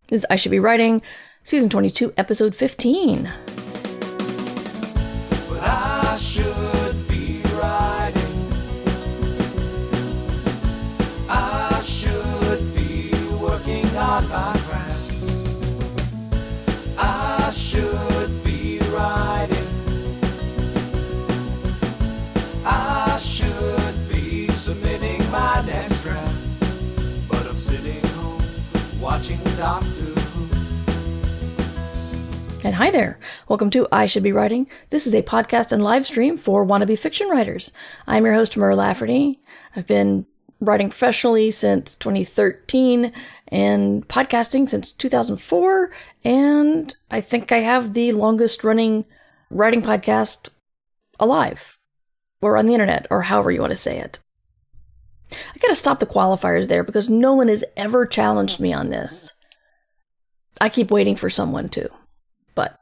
This is I Should Be Writing, Season 22, Episode 15. But I should be writing. I should be working on my craft. I should be writing. I should be submitting my next draft. But I'm sitting home watching Doctor Who. And hi there. Welcome to I Should Be Writing. This is a podcast and live stream for wannabe fiction writers. I'm your host, Mur Lafferty. I've been writing professionally since 2013 and podcasting since 2004. And I think I have the longest running writing podcast alive, or on the internet, or however you want to say it. I gotta stop the qualifiers there because no one has ever challenged me on this. I keep waiting for someone to. But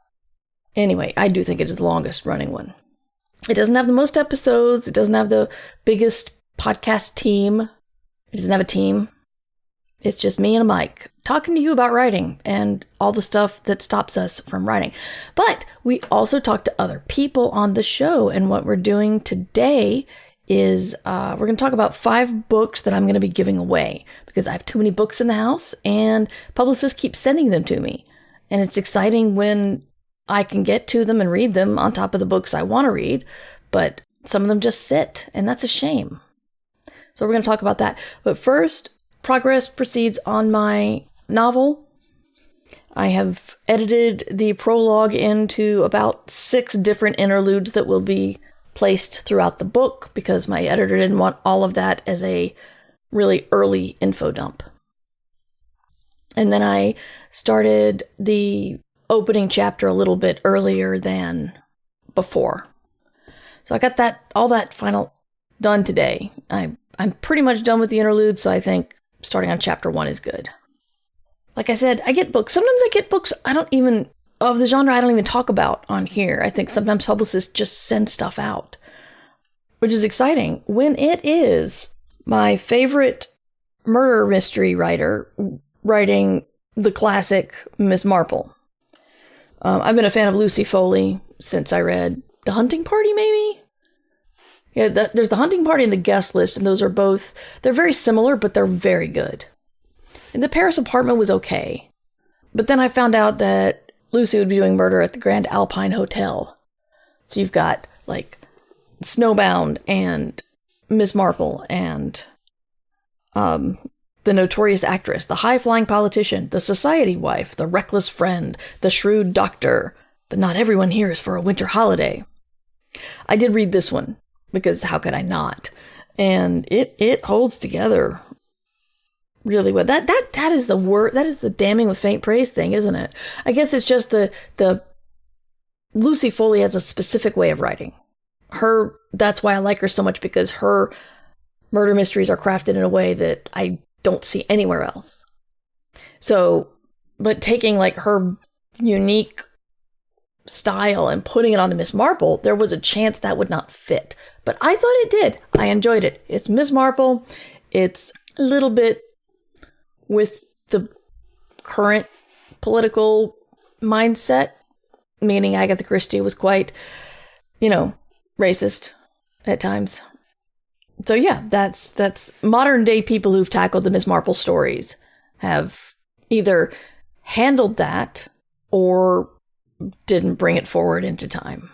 anyway, I do think it is the longest running one. It doesn't have the most episodes. It doesn't have the biggest podcast team. It doesn't have a team. It's just me and a mic talking to you about writing and all the stuff that stops us from writing. But we also talk to other people on the show. And what we're doing today is we're going to talk about 5 books that I'm going to be giving away because I have too many books in the house and publicists keep sending them to me. And it's exciting when I can get to them and read them on top of the books I want to read, but some of them just sit, and that's a shame. So we're going to talk about that. But first, progress proceeds on my novel. I have edited the prologue into about 6 different interludes that will be placed throughout the book because my editor didn't want all of that as a really early info dump. And then I started the opening chapter a little bit earlier than before. So I got all that final done today. I'm pretty much done with the interlude, so I think starting on chapter 1 is good. Like I said, I get books. Sometimes I get books of the genre I don't even talk about on here. I think sometimes publicists just send stuff out, which is exciting when it is my favorite murder mystery writer writing the classic Miss Marple. I've been a fan of Lucy Foley since I read The Hunting Party, maybe? Yeah, there's The Hunting Party and The Guest List, and those are both, they're very similar, but they're very good. And The Paris Apartment was okay. But then I found out that Lucy would be doing murder at the Grand Alpine Hotel. So you've got, like, Snowbound and Miss Marple and the notorious actress, the high-flying politician, the society wife, the reckless friend, the shrewd doctor, but not everyone here is for a winter holiday. I did read this one, because how could I not? And it holds together really well. That is the word, that is the damning with faint praise thing, isn't it? I guess it's just the Lucy Foley has a specific way of writing. That's why I like her so much, because her murder mysteries are crafted in a way that I don't see anywhere else. So, but taking like her unique style and putting it onto Miss Marple, there was a chance that would not fit. But I thought it did. I enjoyed it. It's Miss Marple. It's a little bit with the current political mindset, meaning Agatha Christie was quite, racist at times. So yeah, that's modern day people who've tackled the Miss Marple stories have either handled that or didn't bring it forward into time.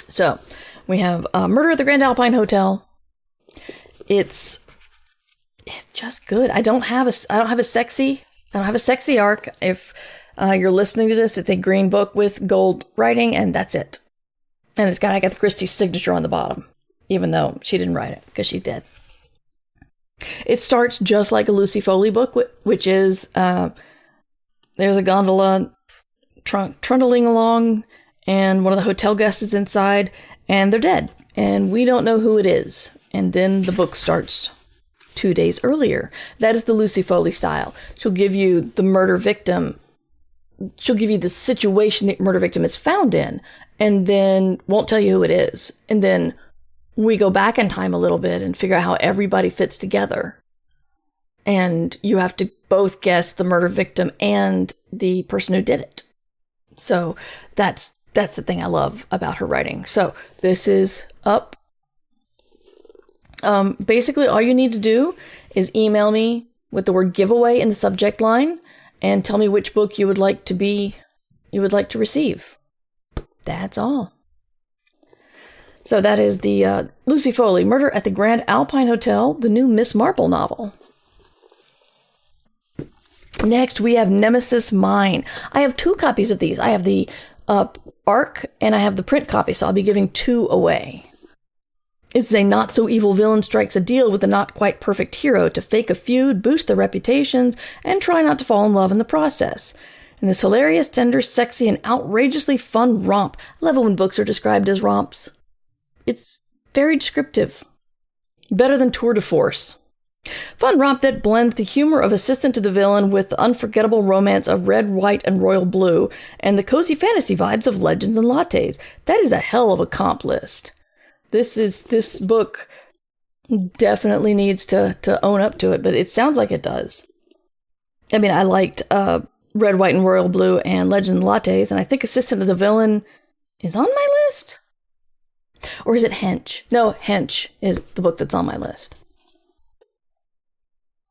So we have Murder at the Grand Alpine Hotel. It's just good. I don't have a sexy arc. If you're listening to this, it's a green book with gold writing, and that's it. And it's got Agatha Christie's signature on the bottom, even though she didn't write it because she's dead. It starts just like a Lucy Foley book, which is there's a gondola trundling along, and one of the hotel guests is inside, and they're dead, and we don't know who it is. And then the book starts 2 days earlier. That is the Lucy Foley style. She'll give you the murder victim. She'll give you the situation the murder victim is found in, and then won't tell you who it is. And then we go back in time a little bit and figure out how everybody fits together. And you have to both guess the murder victim and the person who did it. So that's the thing I love about her writing. So this is up. Basically, all you need to do is email me with the word giveaway in the subject line and tell me which book you would like to receive. That's all. So that is the Lucy Foley, Murder at the Grand Alpine Hotel, the new Miss Marple novel. Next, we have Nemesis Mine. I have 2 copies of these. I have the ARC and I have the print copy, so I'll be giving 2 away. It's a not-so-evil villain strikes a deal with a not-quite-perfect hero to fake a feud, boost their reputations, and try not to fall in love in the process. In this hilarious, tender, sexy, and outrageously fun romp. I love it when books are described as romps. It's very descriptive. Better than tour de force. Fun romp that blends the humor of Assistant to the Villain with the unforgettable romance of Red, White, and Royal Blue, and the cozy fantasy vibes of Legends and Lattes. That is a hell of a comp list. This book definitely needs to own up to it, but it sounds like it does. I mean, I liked Red, White, and Royal Blue and Legends and Lattes, and I think Assistant to the Villain is on my list. Or is it Hench? No, Hench is the book that's on my list.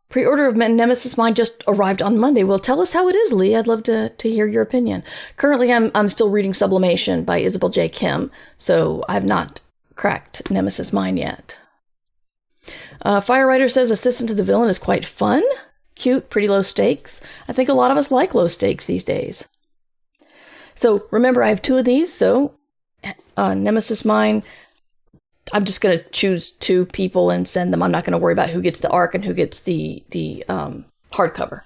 Pre-order of Nemesis Mine just arrived on Monday. Well, tell us how it is, Lee. I'd love to hear your opinion. Currently, I'm still reading Sublimation by Isabel J. Kim, so I've not cracked Nemesis Mine yet. Firewriter says Assistant to the Villain is quite fun, cute, pretty low stakes. I think a lot of us like low stakes these days. So remember, I have 2 of these, so Nemesis Mine, I'm just going to choose 2 people and send them. I'm not going to worry about who gets the ARC and who gets the hardcover.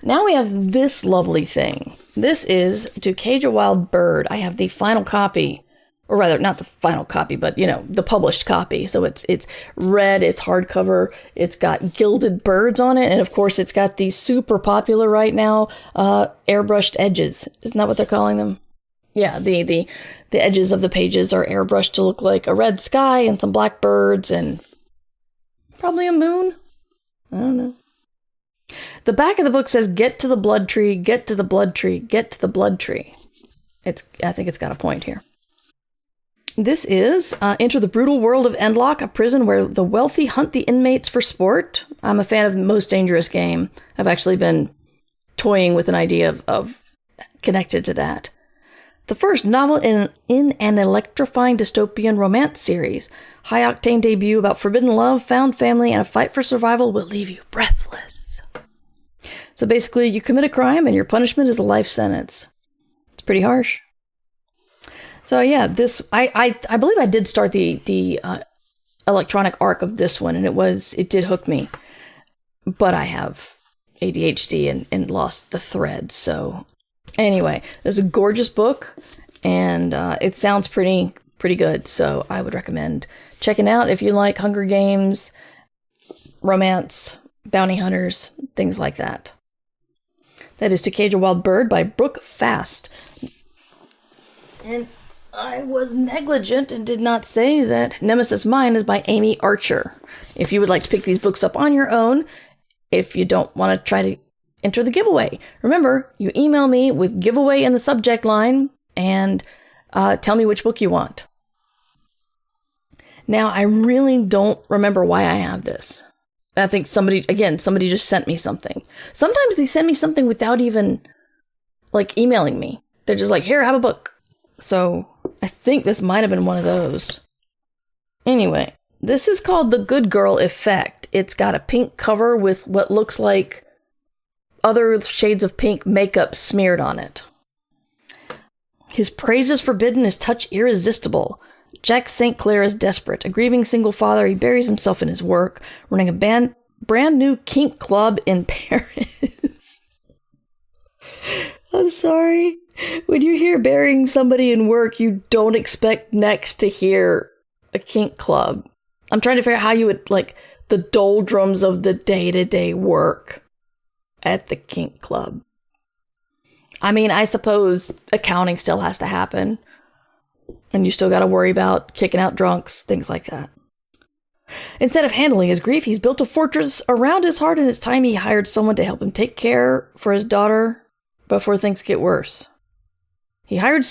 Now we have this lovely thing. This is To Cage a Wild Bird. I have the final copy, or rather, not the final copy, but, the published copy. So it's red, it's hardcover, it's got gilded birds on it, and of course it's got these super popular right now airbrushed edges. Isn't that what they're calling them? Yeah, the edges of the pages are airbrushed to look like a red sky and some black birds and probably a moon. I don't know. The back of the book says, "Get to the blood tree, get to the blood tree, get to the blood tree." I think it's got a point here. This is Enter the Brutal World of Endlock, a prison where the wealthy hunt the inmates for sport. I'm a fan of Most Dangerous Game. I've actually been toying with an idea of connected to that. The first novel in an electrifying dystopian romance series. High-octane debut about forbidden love, found family, and a fight for survival will leave you breathless. So basically, you commit a crime and your punishment is a life sentence. It's pretty harsh. So yeah, this I believe I did start the electronic arc of this one, and it did hook me. But I have ADHD and lost the thread, so... Anyway, it's a gorgeous book, and it sounds pretty good, so I would recommend checking out if you like Hunger Games, romance, bounty hunters, things like that. That is To Cage a Wild Bird by Brooke Fast. And I was negligent and did not say that Nemesis Mine is by Amy Archer. If you would like to pick these books up on your own, if you don't want to try to enter the giveaway. Remember, you email me with giveaway in the subject line and tell me which book you want. Now, I really don't remember why I have this. I think somebody just sent me something. Sometimes they send me something without even, emailing me. They're just like, here, have a book. So, I think this might have been one of those. Anyway, this is called The Good Girl Effect. It's got a pink cover with what looks like other shades of pink makeup smeared on it. His praise is forbidden, his touch irresistible. Jack St. Clair is desperate. A grieving single father, he buries himself in his work, running a brand new kink club in Paris. I'm sorry. When you hear burying somebody in work, you don't expect next to hear a kink club. I'm trying to figure out how you would, the doldrums of the day-to-day work at the kink club. I mean, I suppose accounting still has to happen. And you still got to worry about kicking out drunks, things like that. Instead of handling his grief, he's built a fortress around his heart, and it's time he hired someone to help him take care for his daughter before things get worse. Camille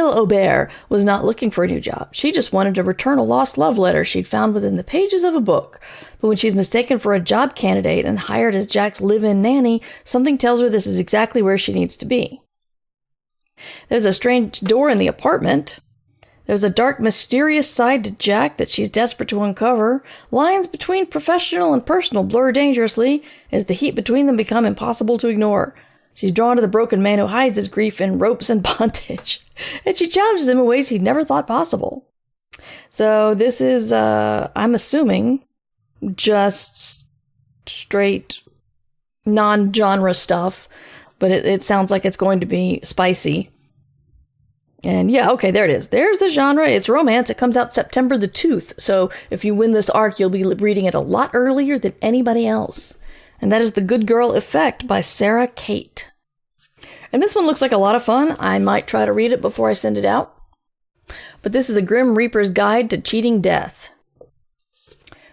Aubert was not looking for a new job. She just wanted to return a lost love letter she'd found within the pages of a book. But when she's mistaken for a job candidate and hired as Jack's live-in nanny, something tells her this is exactly where she needs to be. There's a strange door in the apartment. There's a dark, mysterious side to Jack that she's desperate to uncover. Lines between professional and personal blur dangerously as the heat between them become impossible to ignore. She's drawn to the broken man who hides his grief in ropes and bondage, and she challenges him in ways he'd never thought possible. So this is, I'm assuming, just straight non-genre stuff, but it sounds like it's going to be spicy. And yeah, okay, there it is. There's the genre. It's romance. It comes out September the 2nd. So if you win this arc, you'll be reading it a lot earlier than anybody else. And that is The Good Girl Effect by Sara, Cate. And this one looks like a lot of fun. I might try to read it before I send it out. But this is a Grim Reaper's Guide to Cheating Death.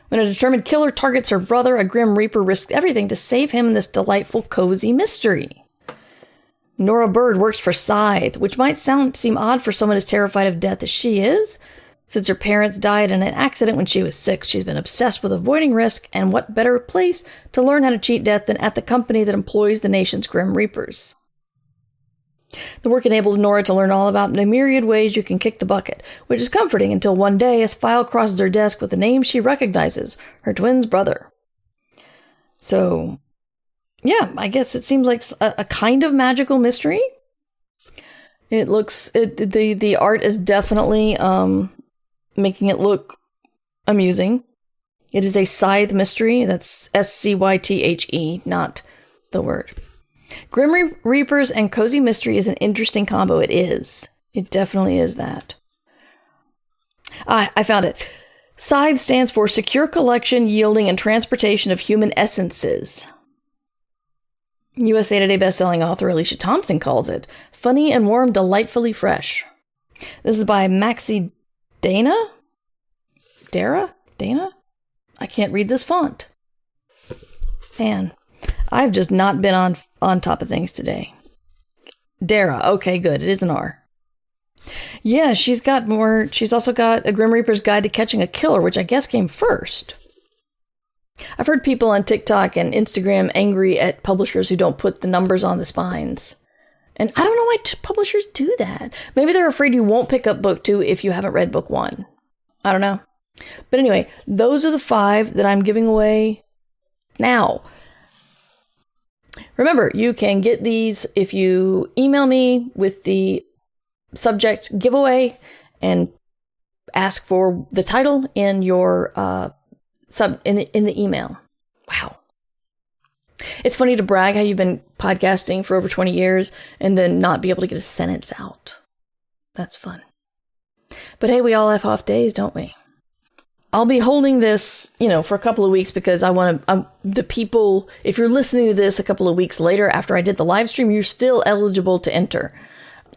When a determined killer targets her brother, a Grim Reaper risks everything to save him in this delightful, cozy mystery. Nora Bird works for Scythe, which might seem odd for someone as terrified of death as she is. Since her parents died in an accident when she was 6, she's been obsessed with avoiding risk, and what better place to learn how to cheat death than at the company that employs the nation's Grim Reapers. The work enables Nora to learn all about the myriad ways you can kick the bucket, which is comforting until one day a file crosses her desk with a name she recognizes, her twin's brother. So, yeah, I guess it seems like a kind of magical mystery. It looks, the art is definitely, making it look amusing. It is a Scythe mystery. That's Scythe, not the word. Grim Reapers and cozy mystery is an interesting combo. It is. It definitely is that. I found it. Scythe stands for Secure Collection, Yielding, and Transportation of Human Essences. USA Today bestselling author Alicia Thompson calls it funny and warm, delightfully fresh. This is by Maxie Dara? I can't read this font. Man, I've just not been on top of things today. Dara. Okay, good. It is an R. Yeah, she's also got a Grim Reaper's Guide to Catching a Killer, which I guess came first. I've heard people on TikTok and Instagram angry at publishers who don't put the numbers on the spines. And I don't know why publishers do that. Maybe they're afraid you won't pick up book 2 if you haven't read book 1. I don't know. But anyway, those are the 5 that I'm giving away now. Remember, you can get these if you email me with the subject giveaway and ask for the title in your in the email. Wow. It's funny to brag how you've been podcasting for over 20 years and then not be able to get a sentence out. That's fun. But hey, we all have off days, don't we? I'll be holding this, for a couple of weeks because the people, if you're listening to this a couple of weeks later after I did the live stream, you're still eligible to enter.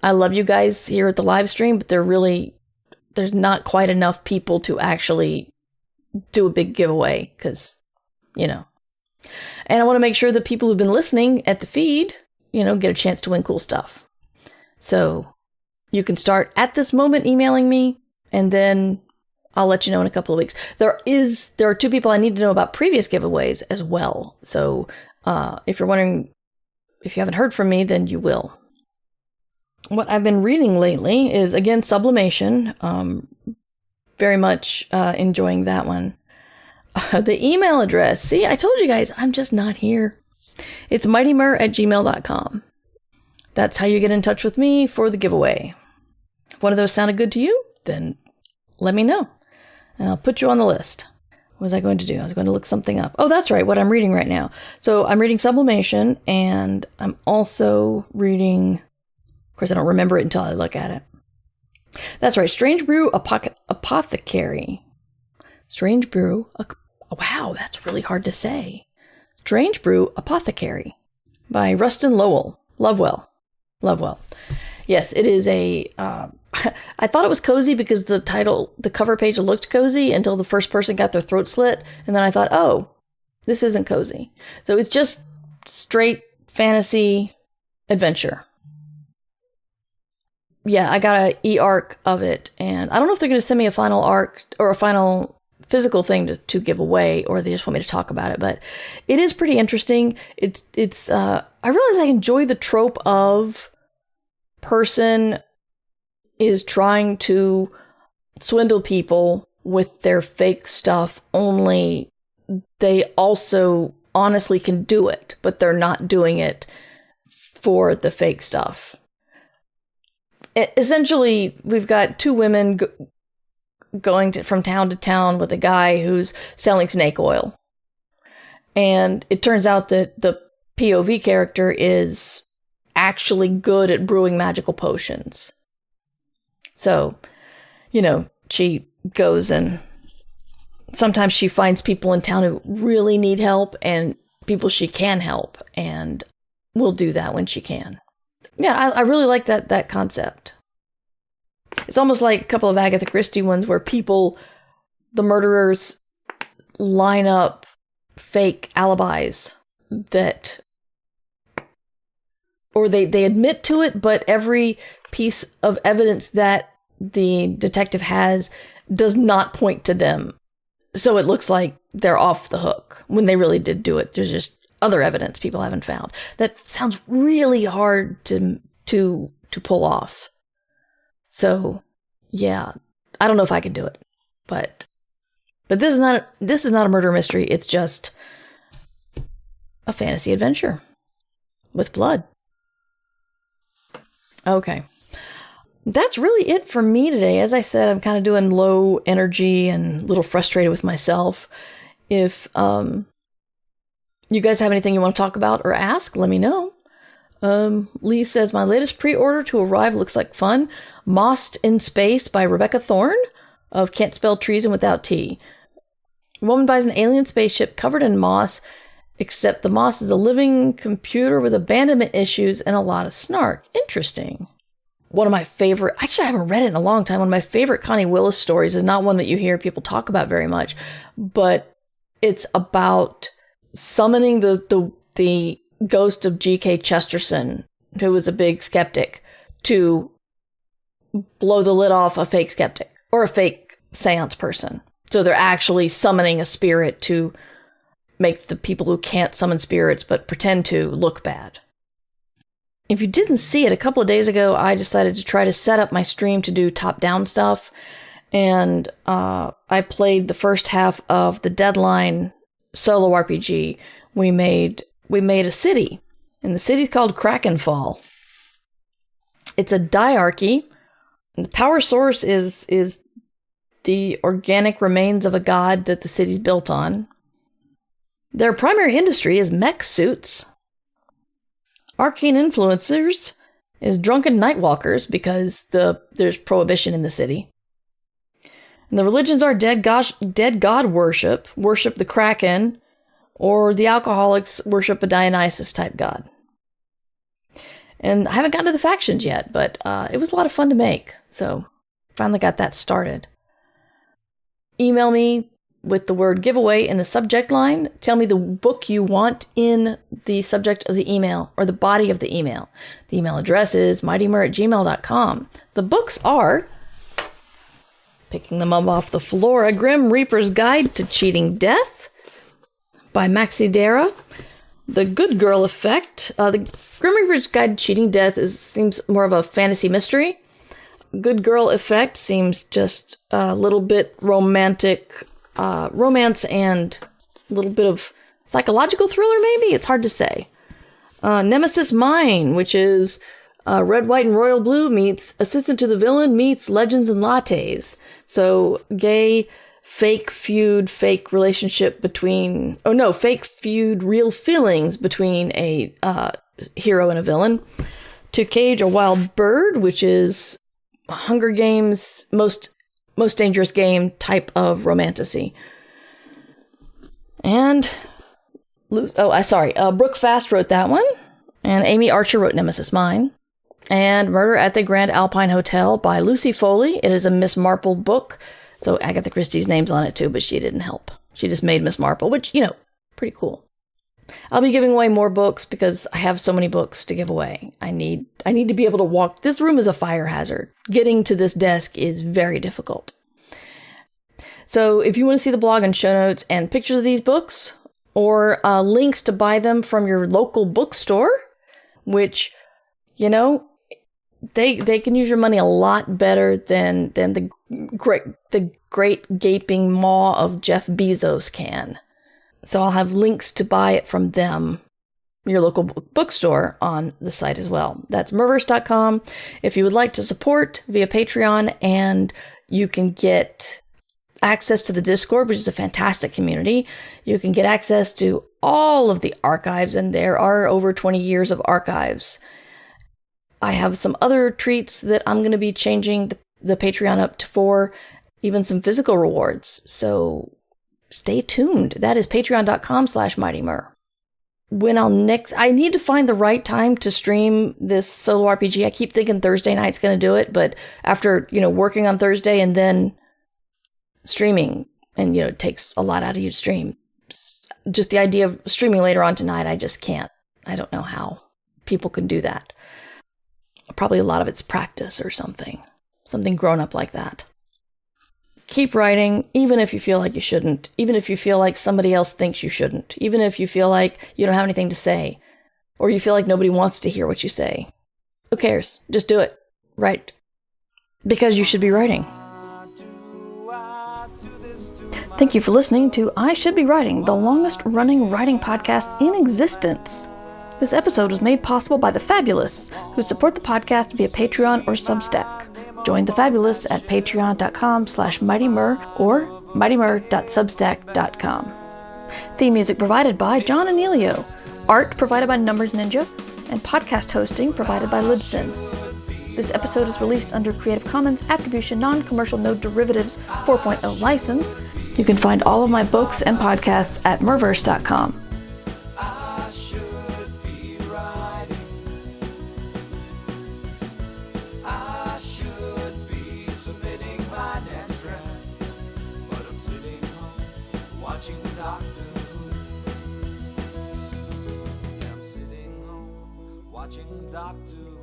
I love you guys here at the live stream, but there's not quite enough people to actually do a big giveaway because, And I want to make sure that people who've been listening at the feed, get a chance to win cool stuff. So you can start at this moment emailing me, and then I'll let you know in a couple of weeks. There are 2 people I need to know about previous giveaways as well. So if you're wondering, if you haven't heard from me, then you will. What I've been reading lately is, again, Sublimation. Very much enjoying that one. The email address. See, I told you guys, I'm just not here. It's mightymur@gmail.com. That's how you get in touch with me for the giveaway. If one of those sounded good to you, then let me know, and I'll put you on the list. What was I going to do? I was going to look something up. Oh, that's right, what I'm reading right now. So I'm reading Sublimation, and I'm also reading, of course, I don't remember it until I look at it. That's right, Strange Brew Apothecary. Strange Brew, wow, that's really hard to say. Strange Brew Apothecary by Rustin Lovewell. Yes, it is a I thought it was cozy because the cover page looked cozy until the first person got their throat slit. And then I thought, oh, this isn't cozy. So it's just straight fantasy adventure. Yeah, I got an e-arc of it. And I don't know if they're going to send me a final arc or a final physical thing to give away, or they just want me to talk about it. But it is pretty interesting. I realize I enjoy the trope of person is trying to swindle people with their fake stuff, only they also honestly can do it, but they're not doing it for the fake stuff. Essentially, we've got two women going from town to town with a guy who's selling snake oil. And it turns out that the POV character is actually good at brewing magical potions. So, she goes and sometimes she finds people in town who really need help and people she can help, and will do that when she can. Yeah, I really like that concept. It's almost like a couple of Agatha Christie ones where the murderers line up fake alibis or they admit to it, but every piece of evidence that the detective has does not point to them. So it looks like they're off the hook when they really did do it. There's just other evidence people haven't found. That sounds really hard to pull off. So, yeah, I don't know if I could do it, but this is not a murder mystery. It's just a fantasy adventure with blood. Okay. That's really it for me today. As I said, I'm kind of doing low energy and a little frustrated with myself. If you guys have anything you want to talk about or ask, let me know. Lee says, my latest pre-order to arrive looks like fun. Mossed in Space by Rebecca Thorne of Can't Spell Treason Without T. A woman buys an alien spaceship covered in moss, except the moss is a living computer with abandonment issues and a lot of snark. Interesting. One of my favorite, actually I haven't read it in a long time, one of my favorite Connie Willis stories is not one that you hear people talk about very much, but it's about summoning the ghost of G.K. Chesterton, who was a big skeptic, to blow the lid off a fake skeptic or a fake seance person. So they're actually summoning a spirit to make the people who can't summon spirits but pretend to look bad. If you didn't see it, a couple of days ago, I decided to try to set up my stream to do top-down stuff. And I played the first half of the Deadline solo RPG. We made a city, and the city's called Krakenfall. It's a diarchy. The power source is the organic remains of a god that the city's built on. Their primary industry is mech suits. Arcane influencers is drunken nightwalkers because there's prohibition in the city. And the religions are dead god worship the Kraken, or the alcoholics worship a Dionysus type god. And I haven't gotten to the factions yet, but it was a lot of fun to make. So finally got that started. Email me with the word giveaway in the subject line. Tell me the book you want in the subject of the email, or the body of the email. The email address is mightymur@gmail.com. The books are, picking them up off the floor, A Grim Reaper's Guide to Cheating Death by Maxie, Dara. The Good Girl Effect. The Grim Reaper's Guide to Cheating Death seems more of a fantasy mystery. Good Girl Effect seems just a little bit romantic, romance and a little bit of psychological thriller, maybe? It's hard to say. Nemesis Mine, which is Red, White, and Royal Blue meets Assistant to the Villain meets Legends and Lattes. So, gay, fake feud, fake relationship between... Oh no, fake feud, real feelings between a hero and a villain. To Cage a Wild Bird, which is Hunger Games, most dangerous game type of romantasy. And Brooke Fast wrote that one, and Amy Archer wrote Nemesis Mine. And Murder at the Grand Alpine Hotel by Lucy Foley. It is a Miss Marple book. So Agatha Christie's name's on it too, but she didn't help. She just made Miss Marple, which, pretty cool. I'll be giving away more books because I have so many books to give away. I need to be able to walk. This room is a fire hazard. Getting to this desk is very difficult. So if you want to see the blog and show notes and pictures of these books, or links to buy them from your local bookstore, which, they can use your money a lot better than the great gaping maw of Jeff Bezos can. So I'll have links to buy it from them, your local bookstore, on the site as well. That's merverse.com. If you would like to support via Patreon, and you can get access to the Discord, which is a fantastic community. You can get access to all of the archives, and there are over 20 years of archives. I have some other treats that I'm going to be changing the Patreon up to, for even some physical rewards. So stay tuned. That is patreon.com/mightymur. I need to find the right time to stream this solo RPG. I keep thinking Thursday night's going to do it, but after, working on Thursday and then streaming, and, it takes a lot out of you to stream. Just the idea of streaming later on tonight, I just can't. I don't know how people can do that. Probably a lot of it's practice or something grown up like that. Keep writing, even if you feel like you shouldn't, even if you feel like somebody else thinks you shouldn't, even if you feel like you don't have anything to say, or you feel like nobody wants to hear what you say. Who cares? Just do it. Write. Because you should be writing. Thank you for listening to I Should Be Writing, the longest running writing podcast in existence. This episode was made possible by the Fabulous, who support the podcast via Patreon or Substack. Join the Fabulous at patreon.com/mightymur or mightymur.substack.com. Theme music provided by John Anelio. Art provided by Numbers Ninja, and podcast hosting provided by Libsyn. This episode is released under Creative Commons Attribution Non-Commercial No Derivatives 4.0 license. You can find all of my books and podcasts at merverse.com. Doctor